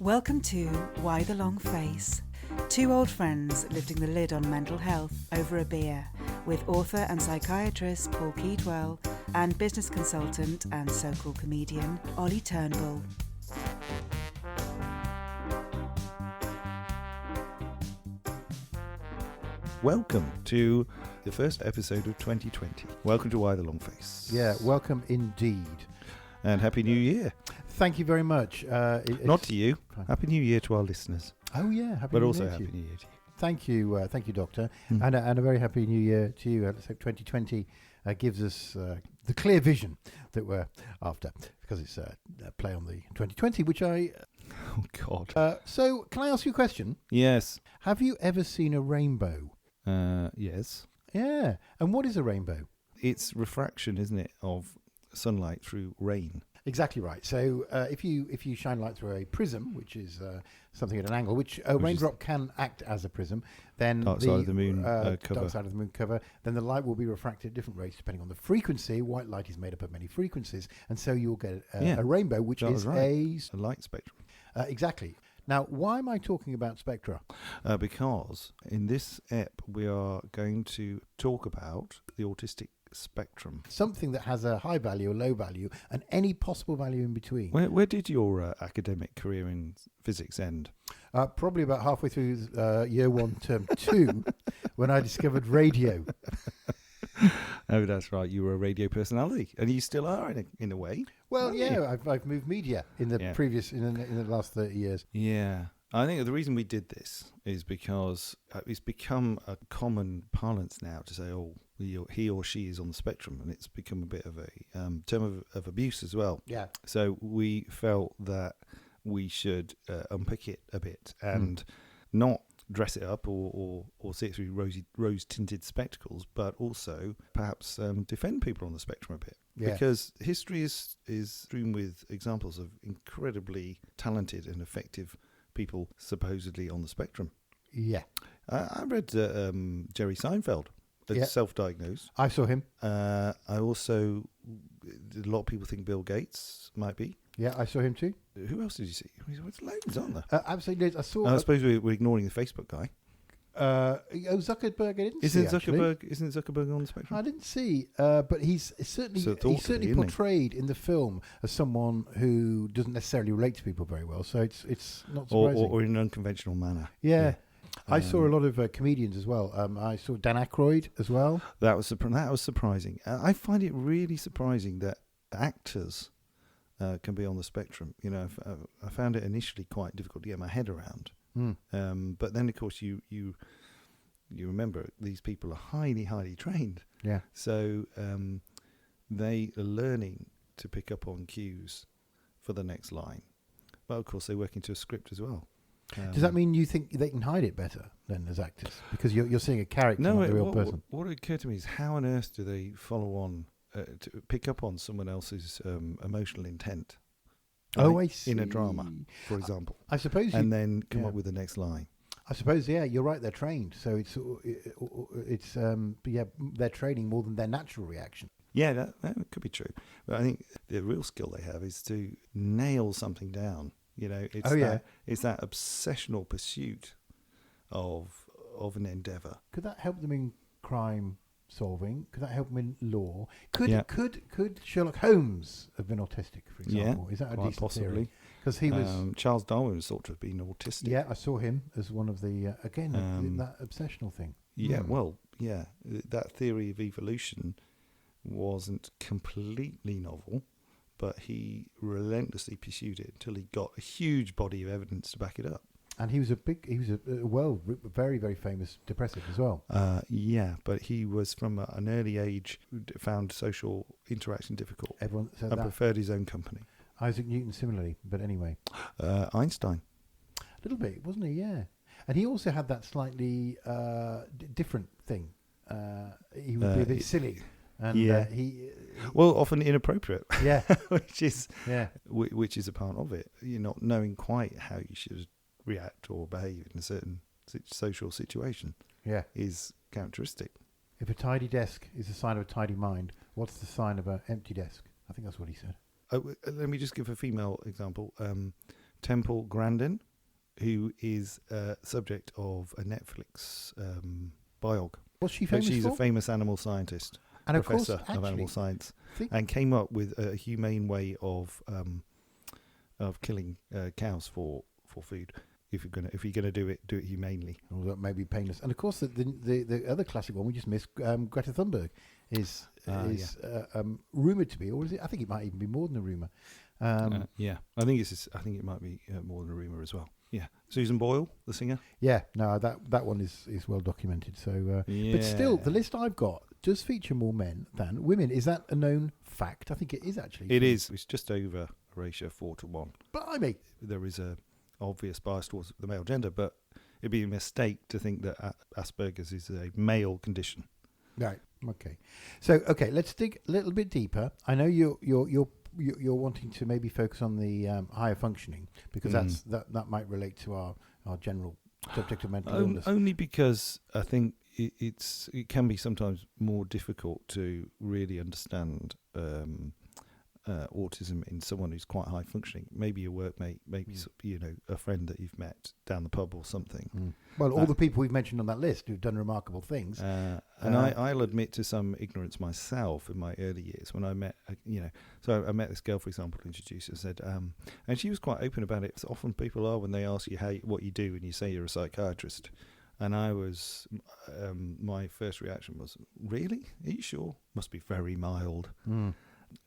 Welcome to Why the Long Face? Two old friends lifting the lid on mental health over a beer with author and psychiatrist Paul Keedwell and business consultant and so-called comedian Ollie Turnbull. Welcome to the first episode of 2020. Welcome to Why the Long Face. Yeah, welcome indeed. And Happy New Year. Thank you very much. Not to you. Fine. Happy New Year to our listeners. Oh yeah, But also Happy New Year to you. Thank you, Doctor, and a very happy New Year to you. Let's hope 2020 gives us the clear vision that we're after, because it's a play on the 2020, which I. Oh God. So, can I ask you a question? Yes. Have you ever seen a rainbow? Yes. Yeah. And what is a rainbow? It's refraction, isn't it, of sunlight through rain. Exactly right. So if you shine light through a prism, which is something at an angle, which a raindrop can act as a prism, then Dark side of the moon cover. Dark side of the moon cover, then the light will be refracted at different rates depending on the frequency. White light is made up of many frequencies, and so you'll get a rainbow, which is a light spectrum. Exactly. Now, why am I talking about spectra? Because in this ep we are going to talk about the autistic spectrum. Something that has a high value, a low value, and any possible value in between. Where did your academic career in physics end? Probably about halfway through year one, term 2, when I discovered radio. Oh, that's right. You were a radio personality, and you still are in a way. Well, yeah, I've moved media in the previous in the last 30 years. Yeah. I think the reason we did this is because it's become a common parlance now to say, oh, he or she is on the spectrum, and it's become a bit of a term of abuse as well. Yeah. So we felt that we should unpick it a bit and not dress it up or see it through rose-tinted spectacles, but also perhaps defend people on the spectrum a bit. Yeah. Because history is strewn with examples of incredibly talented and effective people supposedly on the spectrum. Yeah. I read Jerry Seinfeld, self-diagnosed. I saw him. I also, a lot of people think Bill Gates might be. Yeah, I saw him too. Who else did you see? There's loads, aren't there? Absolutely. I saw. I suppose we're ignoring the Facebook guy. Zuckerberg, I didn't see. Isn't Zuckerberg on the spectrum? I didn't see, but he's certainly portrayed in the film as someone who doesn't necessarily relate to people very well. So it's not surprising. Or in an unconventional manner. Yeah. I saw a lot of comedians as well. I saw Dan Aykroyd as well. That was surprising. I find it really surprising that actors can be on the spectrum. You know, I found it initially quite difficult to get my head around. But then, of course, you remember these people are highly, highly trained. Yeah. So they are learning to pick up on cues for the next line. But, of course, they work into a script as well. Does that mean you think they can hide it better than as actors? Because you're seeing a character, not a real person. What occurred to me is how on earth do they follow on to pick up on someone else's emotional intent? Oh, I see. In a drama, for example. I suppose. And then come up with the next line. I suppose, yeah, you're right. They're trained, so it's they're training more than their natural reaction. Yeah, that could be true. But I think the real skill they have is to nail something down. You know, it's that obsessional pursuit of an endeavour. Could that help them in crime solving? Could that help them in law? Could Sherlock Holmes have been autistic, for example? Yeah, is that a decent possibly theory? Because he was Charles Darwin was thought to have been autistic. Yeah, I saw him as one of the that obsessional thing. Yeah, that theory of evolution wasn't completely novel, but he relentlessly pursued it until he got a huge body of evidence to back it up. And he was very, very famous depressive as well. But he was from an early age found social interaction difficult. Everyone said and preferred his own company. Isaac Newton similarly, but anyway. Einstein. A little bit, wasn't he? Yeah. And he also had that slightly different thing. He would be a bit silly. And often inappropriate. Yeah. which is a part of it. You're not knowing quite how you should react or behave in a certain social situation. Yeah, is characteristic. If a tidy desk is a sign of a tidy mind, what's the sign of an empty desk? I think that's what he said. Let me just give a female example. Temple Grandin, who is subject of a Netflix biog. What's she famous She's for? a famous animal scientist, and professor of course, of animal science, think- and came up with a humane way of killing cows for food. If you're gonna do it humanely. Or that may be painless. And of course, the other classic one we just missed, Greta Thunberg, is rumored to be, or is it? I think it might even be more than a rumor. Yeah, I think it might be more than a rumor as well. Yeah, Susan Boyle, the singer. Yeah, no, that one is well documented. So, but still, the list I've got does feature more men than women. Is that a known fact? I think it is actually. It is. It's just over a ratio of 4-1. Blimey. There is a obvious bias towards the male gender, but it'd be a mistake to think that Aspergers is a male condition. Right. Okay. So, let's dig a little bit deeper. I know you're wanting to maybe focus on the higher functioning, because that might relate to our general subject of mental illness. Only because I think it can be sometimes more difficult to really understand autism in someone who's quite high functioning. Maybe a workmate, maybe a friend that you've met down the pub or something. Well, all the people we've mentioned on that list who've done remarkable things. And I'll admit to some ignorance myself in my early years when I met, so I met this girl, for example, introduced her, said, and she was quite open about it. So often people are when they ask you what you do and you say you're a psychiatrist. And I was, my first reaction was, really? Are you sure? Must be very mild.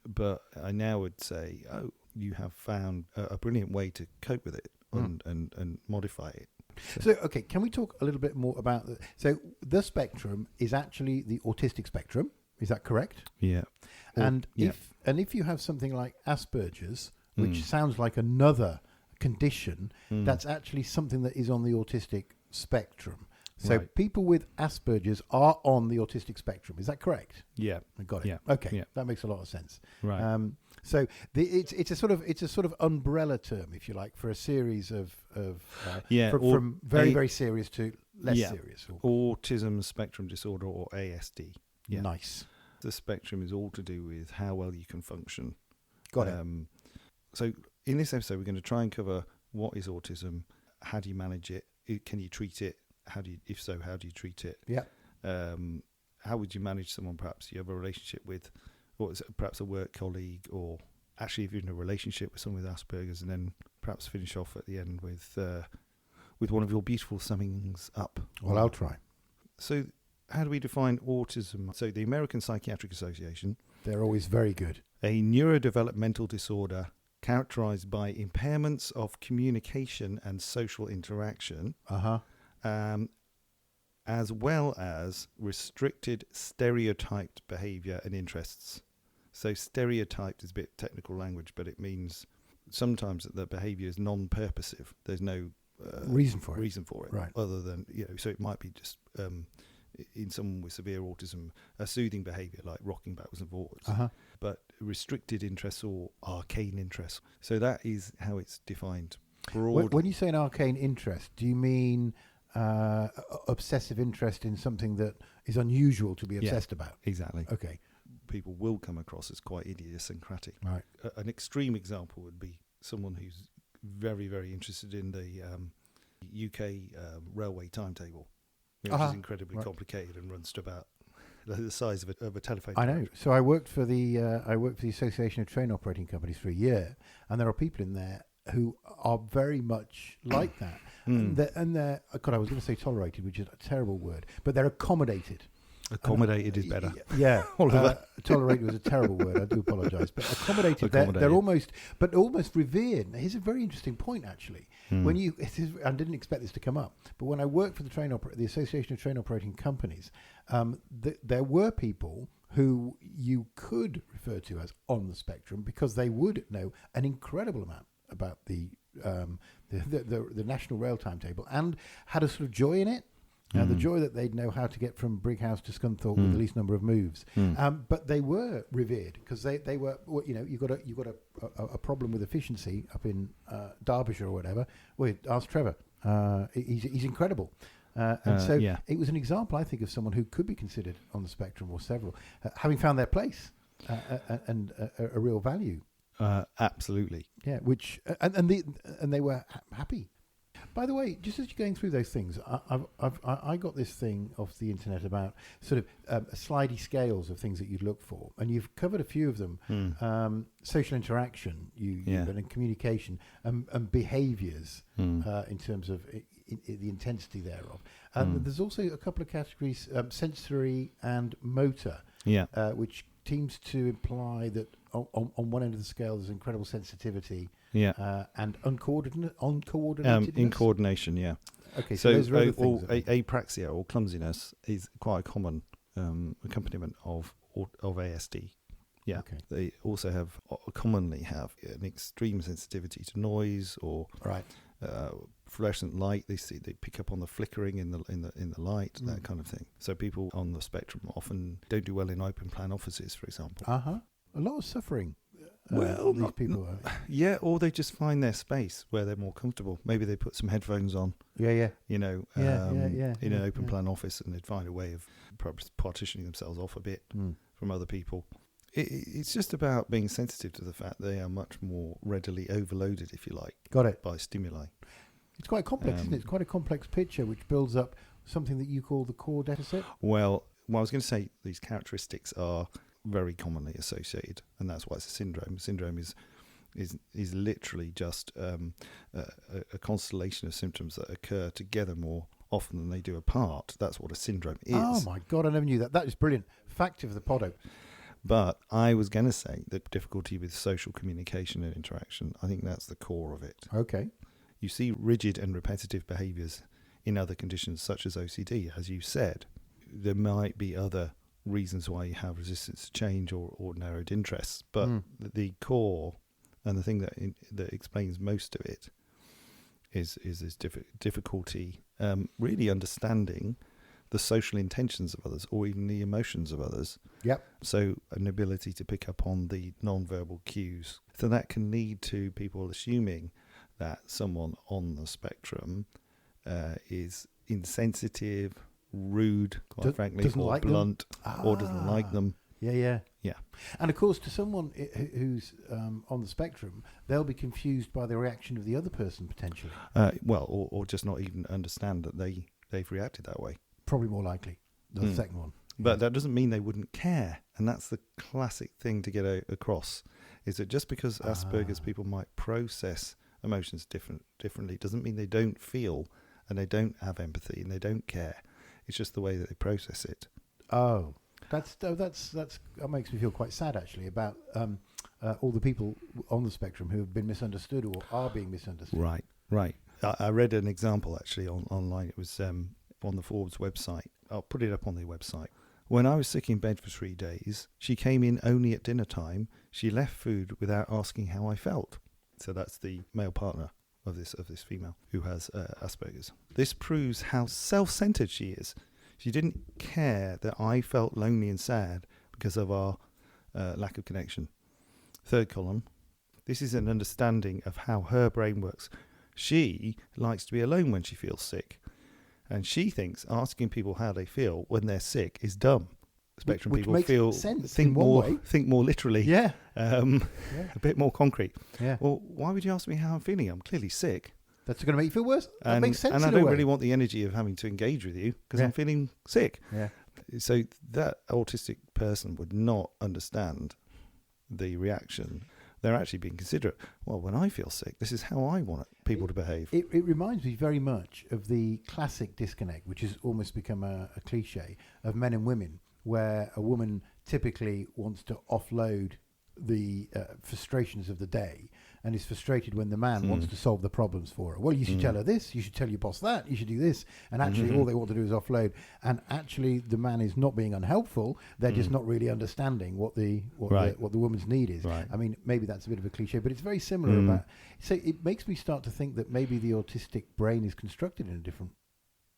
But I now would say, you have found a brilliant way to cope with it and modify it. So, can we talk a little bit more about the spectrum is actually the autistic spectrum? Is that correct? Yeah. If you have something like Asperger's, which sounds like another condition, that's actually something that is on the autistic spectrum. So people with Asperger's are on the autistic spectrum. Is that correct? Yeah, I got it. Yeah. Okay, yeah. That makes a lot of sense. Right. So it's a sort of umbrella term, if you like, for a series of from very serious to less serious. Autism spectrum disorder, or ASD. Yeah. Nice. The spectrum is all to do with how well you can function. Got it. So in this episode, we're going to try and cover what is autism, how do you manage it, can you treat it, how do you treat it? Yeah. How would you manage someone perhaps you have a relationship with, or perhaps a work colleague, or actually if you're in a relationship with someone with Asperger's, and then perhaps finish off at the end with one of your beautiful summings up. Well, I'll try. So how do we define autism? So the American Psychiatric Association. They're always very good. A neurodevelopmental disorder characterized by impairments of communication and social interaction. As well as restricted stereotyped behavior and interests. So stereotyped is a bit technical language, but it means sometimes that the behavior is non-purposive. There's no reason for it, right? Other than so it might be just in someone with severe autism, a soothing behavior like rocking backwards and forwards, but restricted interests or arcane interests. So that is how it's defined broadly. When you say an arcane interest, do you mean obsessive interest in something that is unusual to be obsessed about? Exactly. Okay. People will come across as quite idiosyncratic. Right. An extreme example would be someone who's very, very interested in the UK railway timetable, which is incredibly complicated and runs to about the size of a telephone. I know. So I worked for the Association of Train Operating Companies for a year, and there are people in there who are very much like that. And they're, God, I was going to say tolerated, which is a terrible word, but they're accommodated. Accommodated is better. Yeah. Tolerated was a terrible word. I do apologise. But accommodated. They're almost revered. Here's a very interesting point, actually. When I didn't expect this to come up, but when I worked for the Association of Train Operating Companies, there were people who you could refer to as on the spectrum because they would know an incredible amount about the national rail timetable and had a sort of joy in it. The joy that they'd know how to get from Brighouse to Scunthorpe with the least number of moves. But they were revered because they were, you've got a problem with efficiency up in Derbyshire or whatever. Well, ask Trevor. He's incredible. It was an example, I think, of someone who could be considered on the spectrum or several, having found their place and a real value. Absolutely. Yeah, which and they were happy. By the way, just as you're going through those things, I got this thing off the internet about sort of slidey scales of things that you'd look for, and you've covered a few of them. Social interaction, and communication, and behaviours in terms of the intensity thereof. And there's also a couple of categories: sensory and motor, which seems to imply that on one end of the scale there's incredible sensitivity. And uncoordinated. In coordination, yeah. Okay, so those are other things. Apraxia or clumsiness is quite a common accompaniment of ASD. Yeah. Okay. They also commonly have an extreme sensitivity to noise or fluorescent light. They pick up on the flickering in the light, that kind of thing. So people on the spectrum often don't do well in open plan offices, for example. A lot of suffering. These people or they just find their space where they're more comfortable. Maybe they put some headphones on. In an open plan office, and they'd find a way of partitioning themselves off a bit from other people. It's just about being sensitive to the fact they are much more readily overloaded, if you like. Got it. By stimuli. It's quite complex, isn't it? It's quite a complex picture which builds up something that you call the core deficit. Well, I was going to say these characteristics are very commonly associated, and that's why it's a syndrome. Syndrome is literally just a constellation of symptoms that occur together more often than they do apart. That's what a syndrome is. Oh my God, I never knew that. That is brilliant. Fact of the podo. But I was going to say the difficulty with social communication and interaction, I think that's the core of it. Okay. You see rigid and repetitive behaviours in other conditions such as OCD, as you said. There might be other reasons why you have resistance to change or narrowed interests, but the core and the thing that explains most of it is this difficulty really understanding the social intentions of others or even the emotions of others. Yep. So an ability to pick up on the non-verbal cues. So that can lead to people assuming that someone on the spectrum is insensitive, rude, quite frankly, or like blunt, or doesn't like them. Yeah. And of course, to someone who's on the spectrum, they'll be confused by the reaction of the other person potentially. Or just not even understand that they've reacted that way. Probably more likely the second one. But that doesn't mean they wouldn't care, and that's the classic thing to get across. Is that just because Asperger's people might process emotions differently doesn't mean they don't feel and they don't have empathy and they don't care. It's just the way that they process it. Oh, that makes me feel quite sad actually about all the people on the spectrum who have been misunderstood or are being misunderstood. Right. I read an example actually online. It was on the Forbes website. I'll put it up on the website. When I was sick in bed for 3 days, she came in only at dinner time. She left food without asking how I felt. So that's the male partner of this female who has Asperger's. This proves how self-centered she is. She didn't care that I felt lonely and sad because of our lack of connection. Third column. This is an understanding of how her brain works. She likes to be alone when she feels sick. And she thinks asking people how they feel when they're sick is dumb. Spectrum which people makes sense think more literally. Yeah. A bit more concrete. Yeah. Well, why would you ask me how I'm feeling? I'm clearly sick. That's going to make you feel worse. That makes sense. And I don't really want the energy of having to engage with you because I'm feeling sick. Yeah. So that autistic person would not understand the reaction. They're actually being considerate. Well, when I feel sick, this is how I want people to behave. It reminds me very much of the classic disconnect, which has almost become a cliche, of men and women, where a woman typically wants to offload the frustrations of the day and is frustrated when the man wants to solve the problems for her. Well, you should tell her this, you should tell your boss that, you should do this. And actually all they want to do is offload. And actually the man is not being unhelpful. They're just not really understanding what the woman's need is. Right. I mean, maybe that's a bit of a cliche, but it's very similar about... So it makes me start to think that maybe the autistic brain is constructed in a different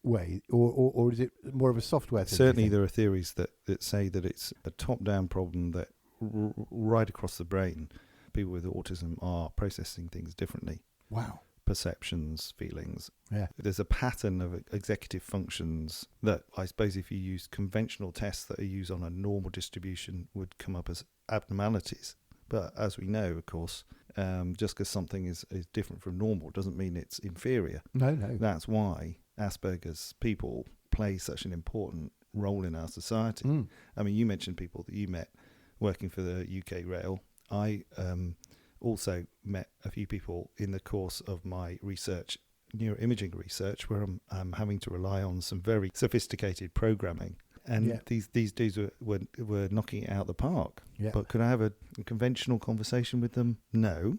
way, or is it more of a software thing? Certainly there are theories that say that it's a top-down problem that right across the brain, people with autism are processing things differently. Wow. Perceptions, feelings. Yeah. There's a pattern of executive functions that I suppose if you use conventional tests that are used on a normal distribution would come up as abnormalities. But as we know, of course, just because something is different from normal doesn't mean it's inferior. No. That's why Asperger's people play such an important role in our society. I mean, you mentioned people that you met working for the UK Rail. I also met a few people in the course of my research, neuroimaging research, where I'm having to rely on some very sophisticated programming. And these dudes were knocking it out the park. Yeah. But could I have a conventional conversation with them? No.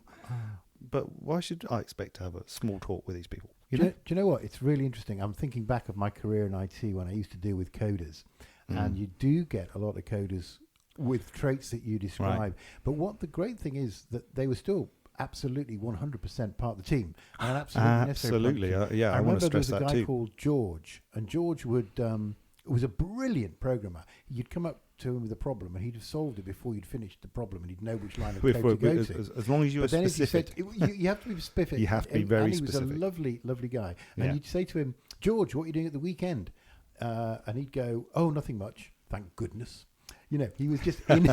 But why should I expect to have a small talk with these people? Do you know what? It's really interesting. I'm thinking back of my career in IT when I used to deal with coders. And you do get a lot of coders with traits that you describe. Right. But what the great thing is that they were still absolutely 100% part of the team. And absolutely. I want to stress that too. I remember there was a guy called George, and George was a brilliant programmer. You'd come up to him with a problem, and he'd have solved it before you'd finished the problem, and he'd know which line of code to go to. As long as you were specific. But then you have to be specific. You have to be very specific. And he was a lovely, lovely guy. And you'd say to him, George, what are you doing at the weekend? And he'd go, oh, nothing much, thank goodness. You know, he was just in,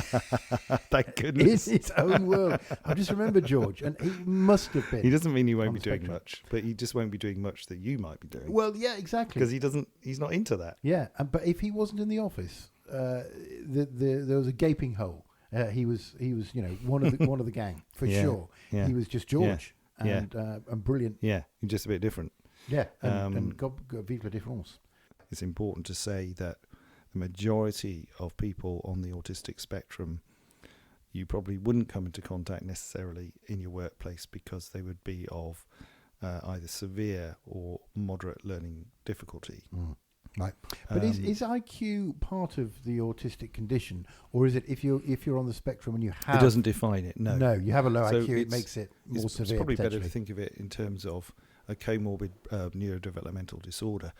thank goodness, in his own world. I just remember George, and he must have been. He doesn't mean he won't be doing much, but he just won't be doing much that you might be doing. Well, yeah, exactly. Because he's not into that. Yeah, but if he wasn't in the office, there was a gaping hole. He was, one of the gang for sure. Yeah. He was just George and brilliant. Yeah, just a bit different. Yeah, and vive la différence. It's important to say that the majority of people on the autistic spectrum, you probably wouldn't come into contact necessarily in your workplace because they would be of either severe or moderate learning difficulty. Right, but is IQ part of the autistic condition, or is it if you're on the spectrum and you have? It doesn't define it. No, you have a low IQ. It makes it more severe. It's probably better to think of it in terms of a comorbid neurodevelopmental disorder.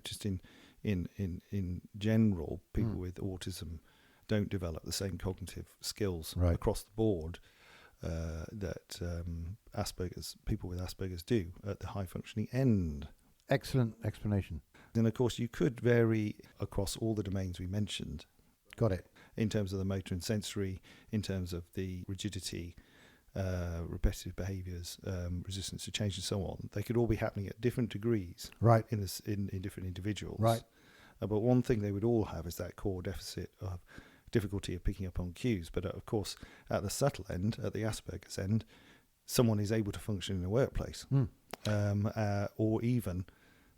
Just in general, people with autism don't develop the same cognitive skills across the board that people with Asperger's do at the high functioning end. Excellent explanation. And of course, you could vary across all the domains we mentioned. Got it. In terms of the motor and sensory, in terms of the rigidity, repetitive behaviours, resistance to change, and so on. They could all be happening at different degrees, right? In different individuals, right? But one thing they would all have is that core deficit of difficulty of picking up on cues. But of course, at the subtle end, at the Asperger's end, someone is able to function in a workplace, or even,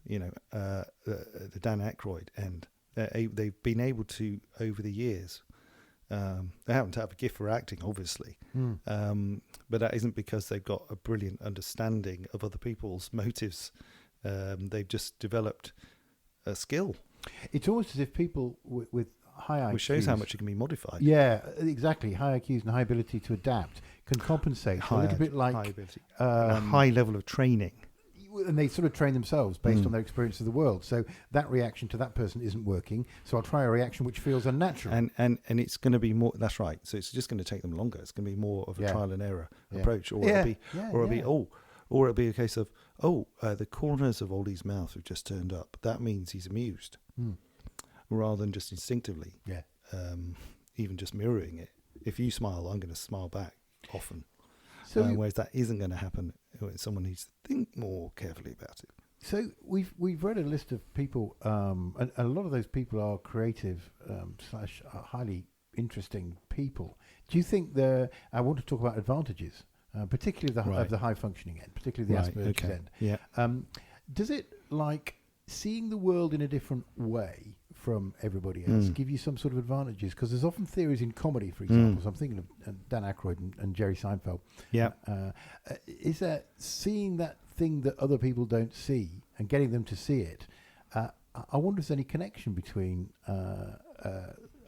the Dan Aykroyd end. They've been able to, over the years. They happen to have a gift for acting, obviously, but that isn't because they've got a brilliant understanding of other people's motives. They've just developed a skill. It's almost as if people with high IQs... Which shows how much it can be modified. Yeah, exactly. High IQs and high ability to adapt can compensate a little bit like... High ability. A high level of training. And they sort of train themselves based on their experience of the world. So that reaction to that person isn't working. So I'll try a reaction which feels unnatural. And it's going to be more. That's right. So it's just going to take them longer. It's going to be more of a trial and error approach, or it'll be a case of the corners of Ollie's mouth have just turned up. That means he's amused, rather than just instinctively. Yeah. Even just mirroring it. If you smile, I'm going to smile back often. So whereas that isn't going to happen. Someone needs to think more carefully about it. So we've read a list of people, and a lot of those people are creative / highly interesting people. Do you think I want to talk about advantages, particularly of the high functioning end, particularly the Asperger's end. Yeah. Does it, like seeing the world in a different way from everybody else, give you some sort of advantages? Because there's often theories in comedy, for example. So I'm thinking of Dan Aykroyd and Jerry Seinfeld. Yeah. Is that seeing that thing that other people don't see and getting them to see it? I wonder if there's any connection between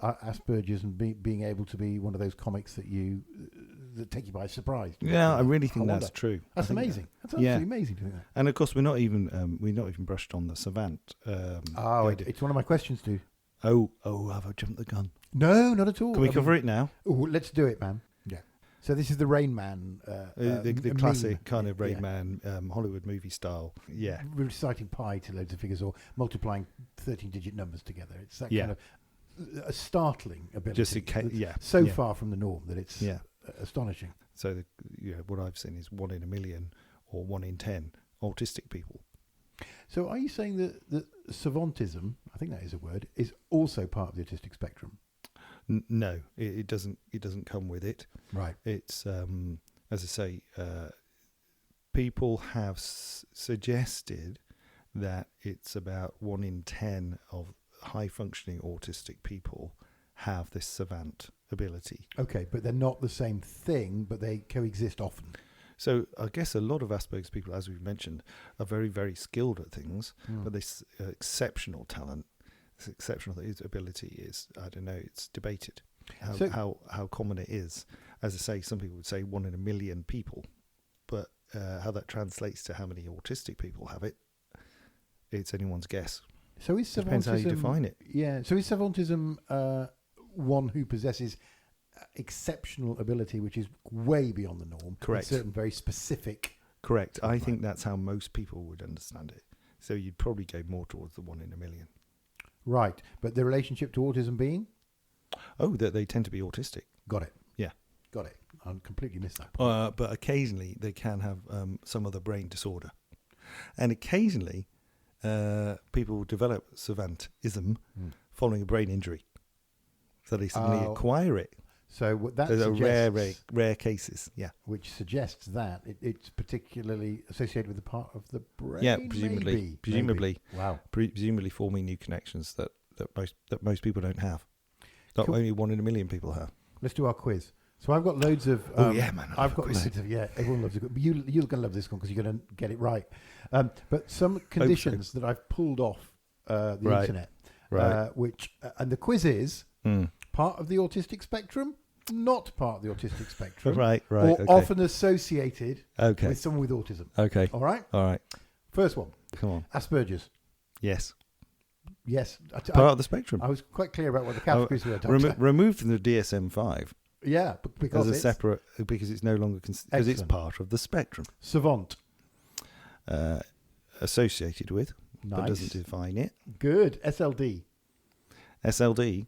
Asperger's and being able to be one of those comics that take you by surprise. Yeah, I really think that's true. That's amazing. That's absolutely amazing to think that. And of course, we're not even brushed on the savant. It's one of my questions, too. Oh, have I jumped the gun? No, not at all. Can we cover it now? Let's do it, man. Yeah. So this is the Rain Man. The classic kind of Rain Man Hollywood movie style. Yeah. Reciting pi to loads of figures or multiplying 13-digit numbers together. It's that kind of a startling ability. Just far from the norm that it's astonishing. So what I've seen is 1 in a million or 1 in 10 autistic people. So are you saying that savantism, I think that is a word, is also part of the autistic spectrum? No, it doesn't. It doesn't come with it. Right. It's as I say, people have suggested that it's about 1 in 10 of high functioning autistic people have this savant ability. Okay, but they're not the same thing, but they coexist often. So I guess a lot of Asperger's people, as we've mentioned, are very, very skilled at things, but this exceptional talent, this exceptional ability is, I don't know, it's debated how common it is. As I say, some people would say 1 in a million people, but how that translates to how many autistic people have it, it's anyone's guess. So is savantism, depends how you define it. Yeah. So is savantism one who possesses exceptional ability, which is way beyond the norm? Correct. Certain very specific. Correct. I think that's how most people would understand it. So you'd probably go more towards the 1 in a million. Right. But the relationship to autism being? Oh, that they tend to be autistic. Got it. Yeah. Got it. I completely missed that point. But occasionally they can have some other brain disorder. And occasionally people develop savantism following a brain injury. So they suddenly acquire it. So that those suggests, are rare cases, yeah. Which suggests that it's particularly associated with the part of the brain. Yeah, presumably. Maybe. Wow. Presumably forming new connections that most people don't have. That only 1 in a million people have. Let's do our quiz. So I've got loads of. I've got loads of. Yeah, everyone loves it. But you're going to love this one because you're going to get it right. But some conditions that I've pulled off the internet, which and the quiz is part of the autistic spectrum, not part of the autistic spectrum, or often associated with someone with autism. Okay. All right. First one. Come on. Aspergers. Yes. Part of the spectrum. I was quite clear about what the categories were. Removed from the DSM-5. Yeah, because it's separate, because it's no longer because it's part of the spectrum. Savant. Associated with, nice. But doesn't define it. Good. SLD. SLD.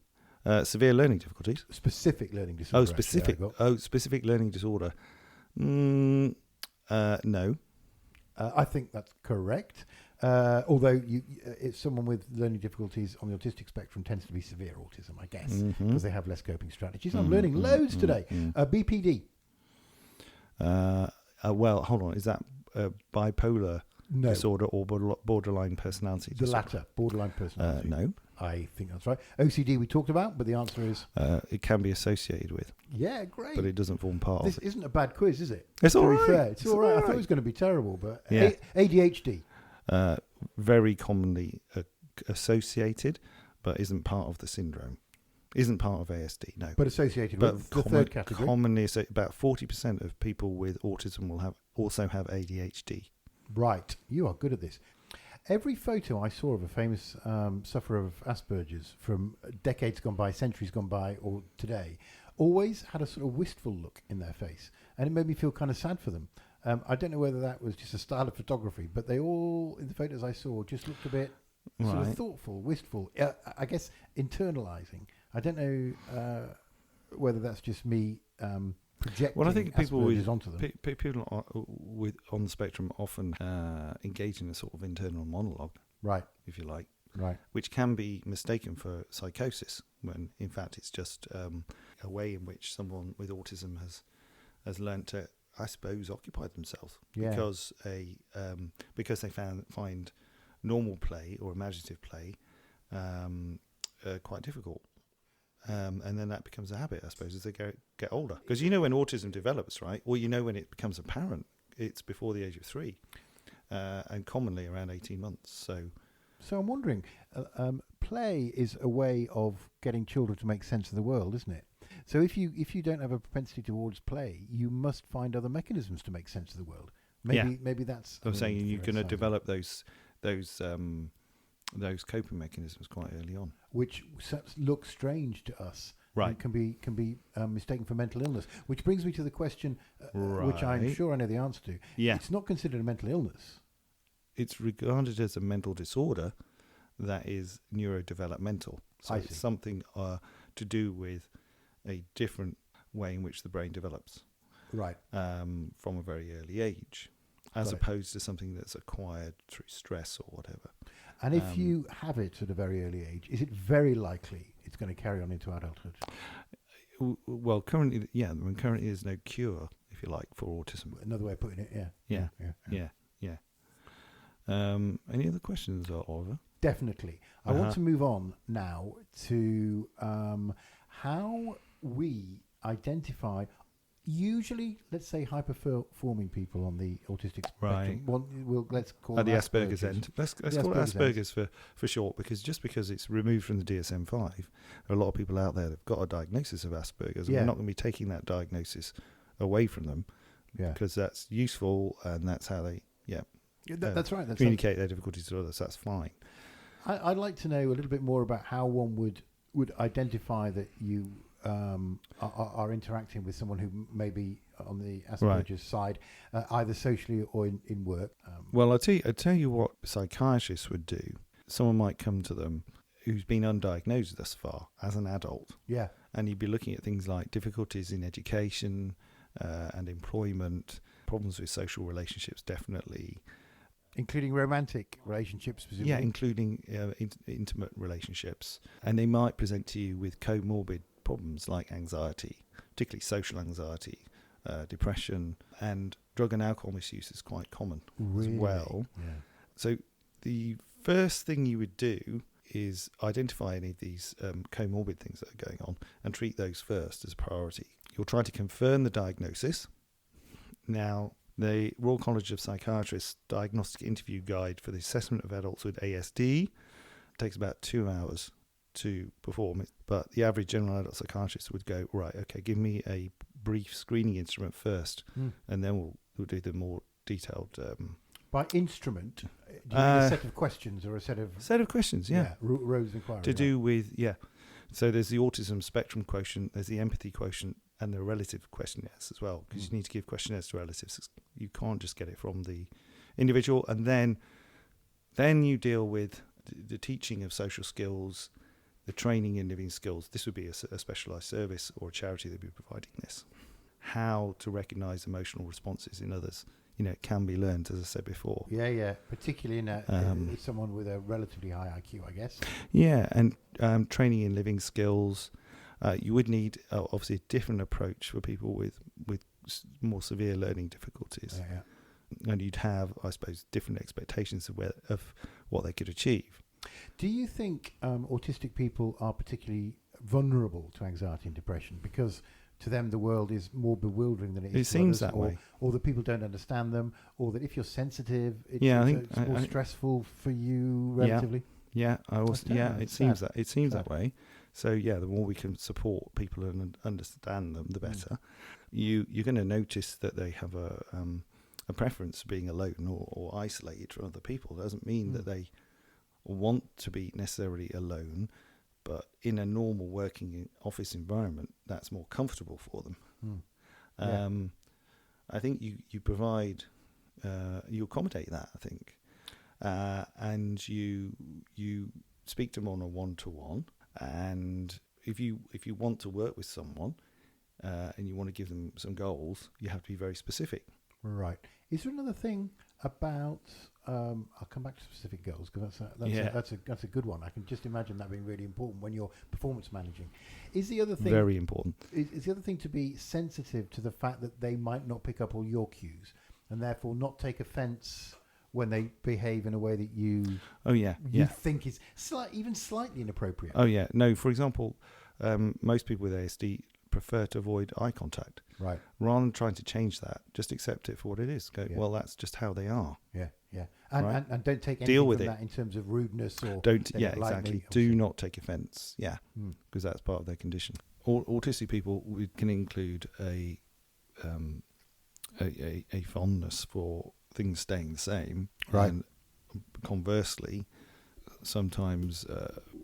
Severe learning difficulties. Specific learning disorder. Specific learning disorder. No. I think that's correct. Although it's someone with learning difficulties on the autistic spectrum tends to be severe autism, I guess, because they have less coping strategies. I'm learning loads today. BPD. Well, hold on. Is that bipolar disorder or borderline personality disorder? The latter, borderline personality. No. I think that's right. OCD we talked about, but the answer is... it can be associated with. Yeah, great. But it doesn't form part of it. This isn't a bad quiz, is it? It's all right. Fair. It's all right. I thought it was going to be terrible, but... Yeah. ADHD. Very commonly associated, but isn't part of the syndrome. Isn't part of ASD, no. But associated with the third category. Commonly, about 40% of people with autism will also have ADHD. Right. You are good at this. Every photo I saw of a famous sufferer of Asperger's from decades gone by, centuries gone by, or today, always had a sort of wistful look in their face. And it made me feel kind of sad for them. I don't know whether that was just a style of photography, but they all, in the photos I saw, just looked a bit sort of thoughtful, wistful, I guess internalizing. I don't know whether that's just me projecting Asperger's onto them. People on the spectrum often engage in a sort of internal monologue, right? If you like, right, which can be mistaken for psychosis, when in fact it's just a way in which someone with autism has learnt to, I suppose, occupy themselves because they find normal play or imaginative play quite difficult. And then that becomes a habit, I suppose, as they get older. Because when autism develops, right? Or when it becomes apparent, it's before the age of 3, and commonly around 18 months. So I'm wondering, play is a way of getting children to make sense of the world, isn't it? So if you don't have a propensity towards play, you must find other mechanisms to make sense of the world. Maybe that's. I'm saying you're going to develop those coping mechanisms quite early on, which look strange to us, right? And can be mistaken for mental illness. Which brings me to the question, which I'm sure I know the answer to. Yeah, it's not considered a mental illness. It's regarded as a mental disorder that is neurodevelopmental. So it's something to do with a different way in which the brain develops. Right. From a very early age, as opposed to something that's acquired through stress or whatever. And if you have it at a very early age, is it very likely it's going to carry on into adulthood? Well, currently there's no cure, if you like, for autism. Another way of putting it, Yeah. Any other questions, Oliver? Definitely. I want to move on now to how we identify, usually, let's say, high-performing people on the autistic spectrum. Let's call the Asperger's end. Let's call it Asperger's for short, because it's removed from the DSM-5. There are a lot of people out there that have got a diagnosis of Asperger's, and we're not going to be taking that diagnosis away from them, because that's useful, and that's how they that's right. That's communicate their difficulties to others. That's fine. I'd like to know a little bit more about how one would identify that you are interacting with someone who may be on the Asperger's side, either socially or in work. Well, I'll tell you what psychiatrists would do. Someone might come to them who's been undiagnosed thus far as an adult. Yeah. And you'd be looking at things like difficulties in education and employment, problems with social relationships, definitely. Including romantic relationships, presumably? Yeah, including intimate relationships. And they might present to you with comorbid problems like anxiety, particularly social anxiety, depression, and drug and alcohol misuse is quite common as well. Yeah. So the first thing you would do is identify any of these comorbid things that are going on and treat those first as a priority. You'll try to confirm the diagnosis. Now, the Royal College of Psychiatrists Diagnostic Interview Guide for the Assessment of Adults with ASD takes about 2 hours to perform it, but the average general adult psychiatrist would go, right, okay, give me a brief screening instrument first, and then we'll do the more detailed... By instrument, do you mean a set of questions or a set of... Set of questions, yeah. Rose inquiry. To do with, So there's the autism spectrum quotient, there's the empathy quotient, and the relative questionnaires as well, because you need to give questionnaires to relatives. You can't just get it from the individual. And then you deal with the teaching of social skills, the training in living skills. This would be a specialised service or a charity that would be providing this. How to recognise emotional responses in others. It can be learned, as I said before. Yeah, particularly in someone with a relatively high IQ, I guess. Yeah, and training in living skills. You would need, obviously, a different approach for people with more severe learning difficulties. Yeah. And you'd have, I suppose, different expectations of what they could achieve. Do you think autistic people are particularly vulnerable to anxiety and depression? Because to them, the world is more bewildering than it is to seems others, that way. Or that people don't understand them, or that if you're sensitive, it's more stressful for you relatively. It seems that way. So the more we can support people and understand them, the better. You're going to notice that they have a preference for being alone or isolated from other people. It doesn't mean that they want to be necessarily alone, but in a normal working office environment, that's more comfortable for them. I think you provide, you accommodate that, I think, and you speak to them on a one-to-one. And if you want to work with someone and you want to give them some goals, you have to be very specific. Right. Is there another thing about? I'll come back to specific goals because that's a good one. I can just imagine that being really important when you're performance managing. Is the other thing very important? Is the other thing to be sensitive to the fact that they might not pick up all your cues and therefore not take offence when they behave in a way that you think is even slightly inappropriate? Oh yeah, no. For example, most people with ASD prefer to avoid eye contact. Right. Rather than trying to change that, just accept it for what it is. Go, well, that's just how they are. Yeah. And don't take anything Deal with from that in terms of rudeness or... exactly. Do not take offence. Yeah, because that's part of their condition. Autistic people can include a fondness for things staying the same. Right. And conversely, sometimes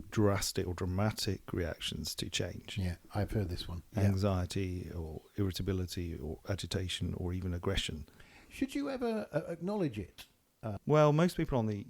drastic or dramatic reactions to change. Yeah, I've heard this one. Anxiety or irritability or agitation or even aggression. Should you ever acknowledge it? Well, most people on the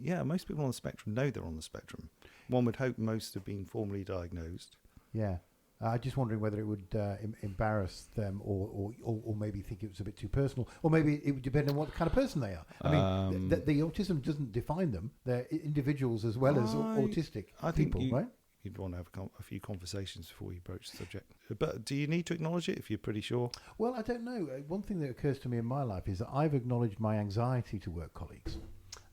spectrum know they're on the spectrum. one would hope most have been formally diagnosed. Yeah. I'm just wondering whether it would embarrass them or maybe think it was a bit too personal, or maybe it would depend on what kind of person they are. I mean, the autism doesn't define them. They're individuals as well as autistic people, right? You'd want to have a few conversations before you broach the subject. But do you need to acknowledge it if you're pretty sure? Well, I don't know. One thing that occurs to me in my life is that I've acknowledged my anxiety to work colleagues.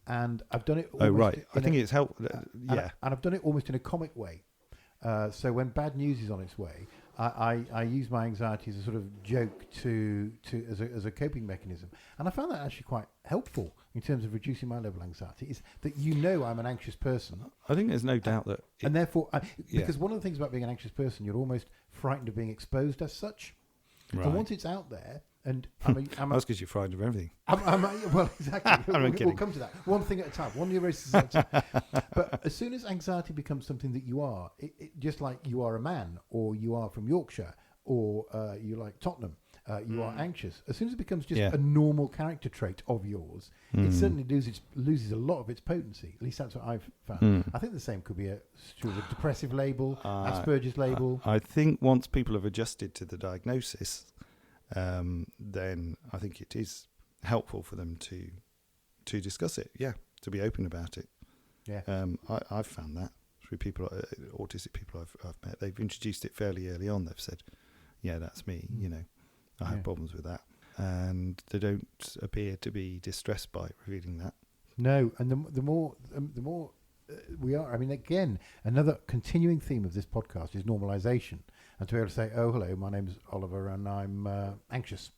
And I've done it... Oh, right. I think it's helpful. And I've done it almost in a comic way. So when bad news is on its way, I use my anxiety as a sort of joke as a coping mechanism, and I found that actually quite helpful in terms of reducing my level of anxiety. Is that I'm an anxious person. I think there's no doubt that, and therefore, because one of the things about being an anxious person, you're almost frightened of being exposed as such. Right. And once it's out there, and that's because you're frightened of everything. Well, exactly. We'll come to that. One thing at a time. One neurosis at a time. But as soon as anxiety becomes something that you are, just like you are a man, or you are from Yorkshire, or you like Tottenham, you are anxious. As soon as it becomes just a normal character trait of yours, it certainly loses a lot of its potency. At least that's what I've found. I think the same could be a depressive label, Asperger's label. I think once people have adjusted to the diagnosis, then I think it is helpful for them to discuss it. Yeah, to be open about it. Yeah, I've found that through people, autistic people I've met. They've introduced it fairly early on. They've said, "Yeah, that's me." You know, I have problems with that, and they don't appear to be distressed by revealing that. No, and the more we are. I mean, again, another continuing theme of this podcast is normalisation. And to be able to say, "Oh, hello, my name's Oliver, and I'm anxious."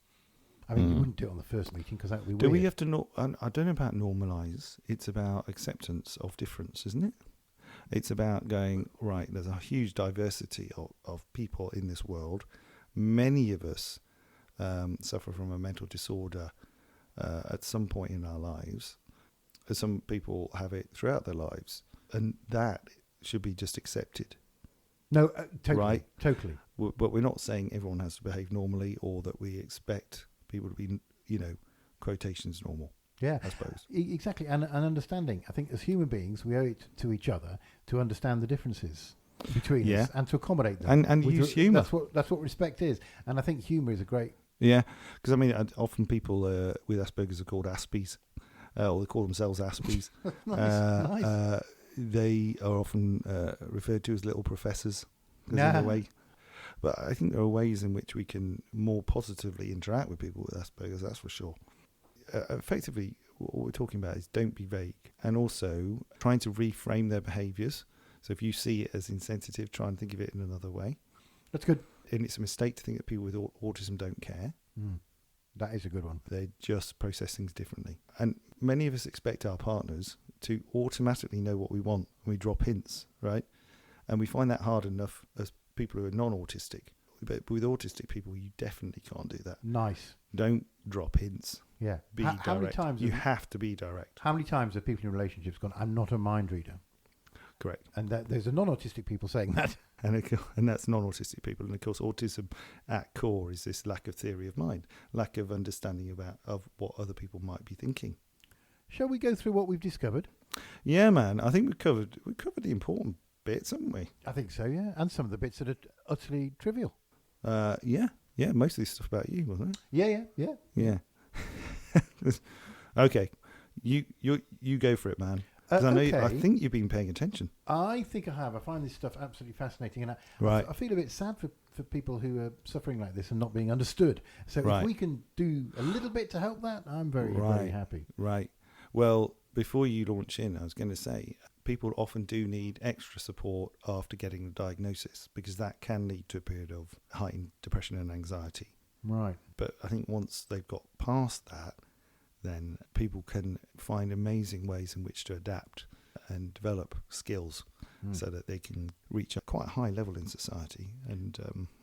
I mean, you wouldn't do it on the first meeting because that would be weird. Do we have to? I don't know about normalise. It's about acceptance of difference, isn't it? It's about going, right, there's a huge diversity of people in this world. Many of us suffer from a mental disorder at some point in our lives. Some people have it throughout their lives, and that should be just accepted. No, totally. Right? Totally. But we're not saying everyone has to behave normally, or that we expect people to be, quotations normal. Yeah, I suppose. Exactly. And understanding. I think as human beings, we owe it to each other to understand the differences between us and to accommodate them. And use humour. That's what respect is. And I think humour is a great... Yeah, because I mean, often people with Asperger's are called Aspies, or they call themselves Aspies. Nice. They are often referred to as little professors. In a way. But I think there are ways in which we can more positively interact with people with Asperger's, that's for sure. Effectively, what we're talking about is don't be vague, and also trying to reframe their behaviours. So if you see it as insensitive, try and think of it in another way. That's good. And it's a mistake to think that people with autism don't care. That is a good one. They just process things differently. And many of us expect our partners to automatically know what we want, and we drop hints, right? And we find that hard enough as people who are non-autistic. But with autistic people, you definitely can't do that. Nice. Don't drop hints. Yeah. Be direct. How many times you have to be direct. How many times have people in relationships gone, "I'm not a mind reader"? Correct. And there's a non-autistic people saying that. And that's non-autistic people. And of course, autism at core is this lack of theory of mind, lack of understanding of what other people might be thinking. Shall we go through what we've discovered? Yeah, man. I think we covered the important bits, haven't we? I think so, yeah. And some of the bits that are utterly trivial. Yeah. Most of this stuff about you, wasn't it? Yeah. Okay. You go for it, man. Because I think you've been paying attention. I think I have. I find this stuff absolutely fascinating. And I feel a bit sad for people who are suffering like this and not being understood. So if we can do a little bit to help that, I'm very, very happy. Right. Well, before you launch in, I was going to say, people often do need extra support after getting the diagnosis, because that can lead to a period of heightened depression and anxiety. Right. But I think once they've got past that, then people can find amazing ways in which to adapt and develop skills so that they can reach a quite high level in society, and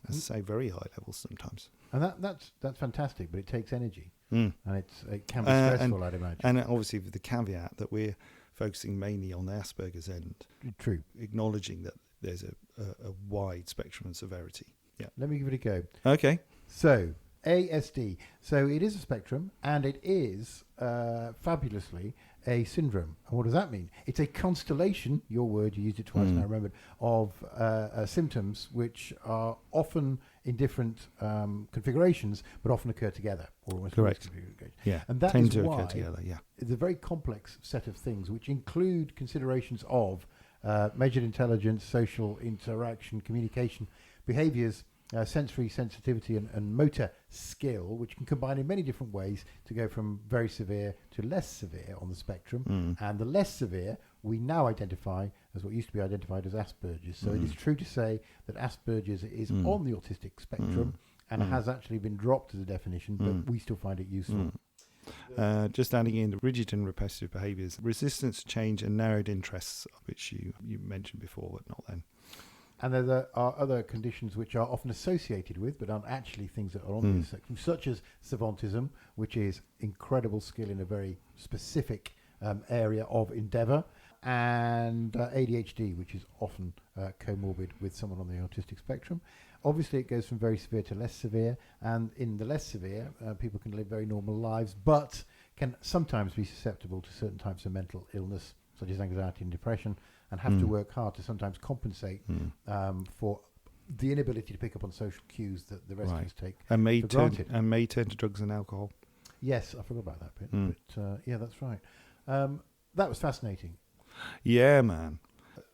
as I say, very high levels sometimes. And that's fantastic, but it takes energy, and it can be stressful, I'd imagine. And obviously with the caveat that we're focusing mainly on the Asperger's end. True. Acknowledging that there's a wide spectrum of severity. Yeah. Let me give it a go. Okay. So, ASD. So it is a spectrum, and it is fabulously a syndrome. And what does that mean? It's a constellation, your word, you used it twice now, I remembered, of symptoms which are often in different configurations, but often occur together. Or almost correct. Yeah. And that tend is to why occur together, yeah. It's a very complex set of things, which include considerations of measured intelligence, social interaction, communication, behaviours, sensory sensitivity and motor skill, which can combine in many different ways to go from very severe to less severe on the spectrum. And the less severe we now identify as what used to be identified as Aspergers. So it is true to say that Aspergers is on the autistic spectrum and has actually been dropped as a definition, but we still find it useful. Just adding in the rigid and repetitive behaviours, resistance to change and narrowed interests, which you mentioned before, but not then. And there are other conditions which are often associated with, but aren't actually things that are on this spectrum, such as savantism, which is incredible skill in a very specific area of endeavour, and ADHD, which is often comorbid with someone on the autistic spectrum. Obviously, it goes from very severe to less severe, and in the less severe, people can live very normal lives, but can sometimes be susceptible to certain types of mental illness, such as anxiety and depression, and have to work hard to sometimes compensate for the inability to pick up on social cues that the rest of us take and for granted. And may turn to drugs and alcohol. Yes, I forgot about that bit, but yeah, that's right. That was fascinating. Yeah, man.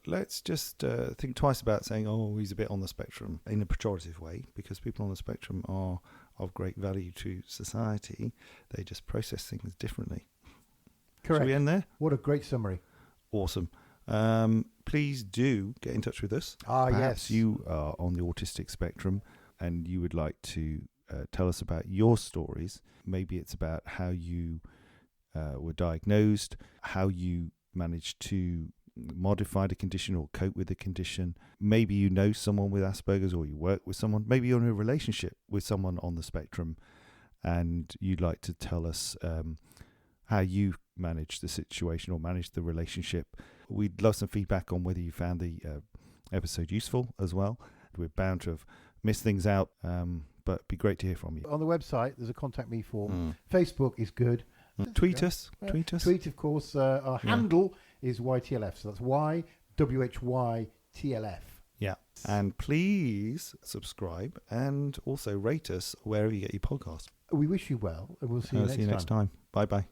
Let's just think twice about saying, oh, he's a bit on the spectrum in a pejorative way, because people on the spectrum are of great value to society. They just process things differently. Correct. Shall we end there? What a great summary. Awesome. Please do get in touch with us. Yes. Perhaps you are on the autistic spectrum and you would like to tell us about your stories. Maybe it's about how you were diagnosed, how you managed to modify the condition or cope with the condition. Maybe you know someone with Asperger's, or you work with someone. Maybe you're in a relationship with someone on the spectrum and you'd like to tell us how you managed the situation or managed the relationship. We'd love some feedback on whether you found the episode useful as well. We're bound to have missed things out, but it'd be great to hear from you. On the website, there's a contact me form. Facebook is good. Tweet us. Tweet, of course. Our handle is YTLF, so that's YWHYTLF. Yeah. And please subscribe and also rate us wherever you get your podcast. We wish you well, and we'll see you next time. Bye-bye.